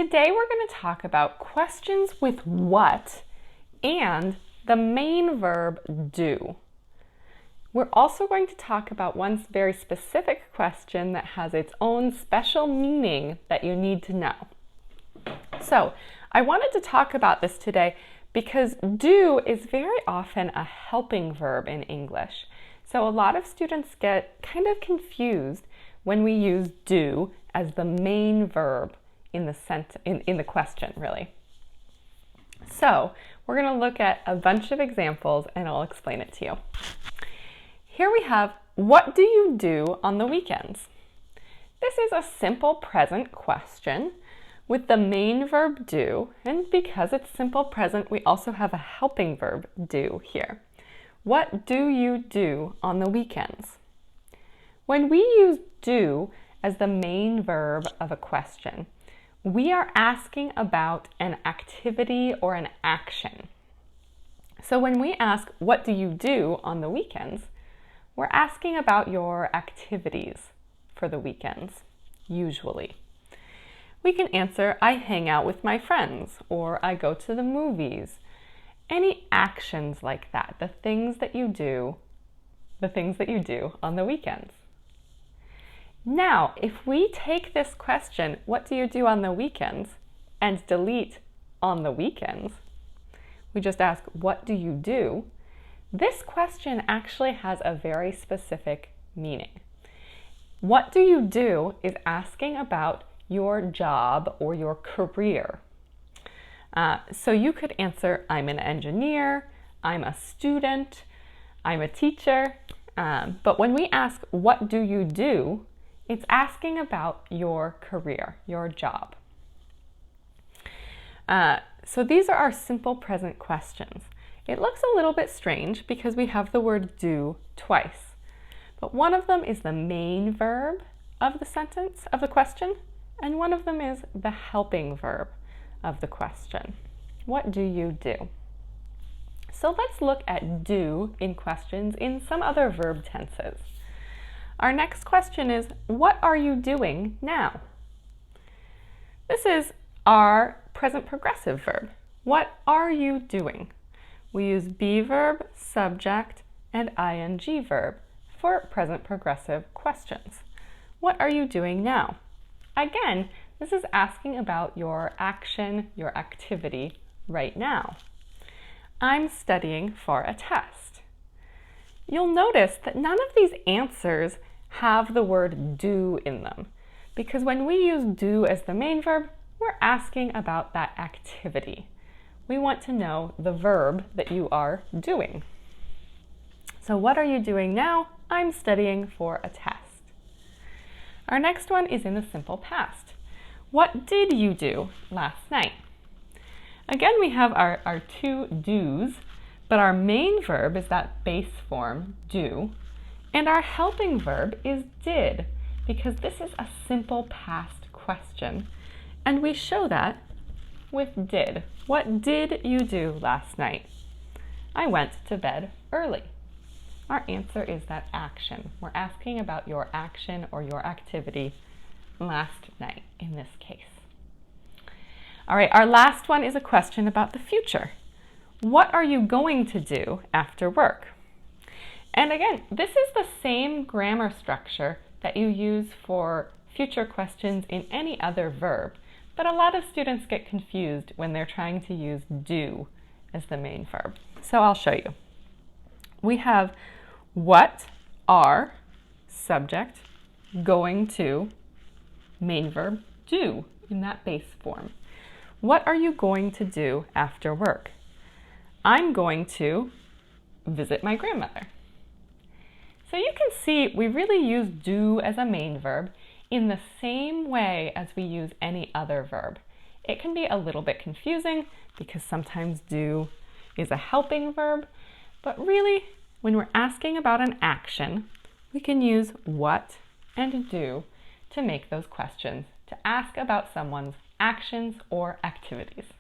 today we're going to talk about questions with what and the main verb do. We're also going to talk about one very specific question that has its own special meaning that you need to know. So I wanted to talk about this today because do is very often a helping verb in English. So a lot of students get kind of confused when we use do as the main verb in the question, really. So we're going to look at a bunch of examples and I'll explain it to you. Here we have, what do you do on the weekends? This is a simple present question with the main verb do, and because it's simple present, we also have a helping verb do here. What do you do on the weekends? When we use do as the main verb of a question, we are asking about an activity or an action. So when we ask, what do you do on the weekends? We're asking about your activities for the weekends, usually. We can answer, I hang out with my friends, or I go to the movies. Any actions like that, the things that you do on the weekends. Now, if we take this question, what do you do on the weekends, and delete on the weekends, we just ask, what do you do? This question actually has a very specific meaning. What do you do is asking about your job or your career. So you could answer, I'm an engineer, I'm a student, I'm a teacher. But when we ask, what do you do? It's asking about your career, your job. So these are our simple present questions. It looks a little bit strange because we have the word do twice, but one of them is the main verb of the sentence, of the question, and one of them is the helping verb of the question. What do you do? So let's look at do in questions in some other verb tenses. Our next question is, what are you doing now? This is our present progressive verb. What are you doing? We use be verb, subject, and ing verb for present progressive questions. What are you doing now? Again, this is asking about your action, your activity right now. I'm studying for a test. You'll notice that none of these answers have the word do in them, because when we use do as the main verb, we're asking about that activity. We want to know the verb that you are doing. So what are you doing now? I'm studying for a test. Our next one is in the simple past. What did you do last night? Again, we have our two do's, but our main verb is that base form, do, and our helping verb is did, because this is a simple past question, and we show that with did. What did you do last night? I went to bed early. Our answer is that action. We're asking about your action or your activity last night in this case. All right, our last one is a question about the future. What are you going to do after work? And again, this is the same grammar structure that you use for future questions in any other verb, but a lot of students get confused when they're trying to use do as the main verb. So I'll show you. We have what are, subject, going to, main verb, do in that base form. What are you going to do after work? I'm going to visit my grandmother. So you can see we really use do as a main verb in the same way as we use any other verb. It can be a little bit confusing because sometimes do is a helping verb, but really when we're asking about an action, we can use what and do to make those questions, to ask about someone's actions or activities.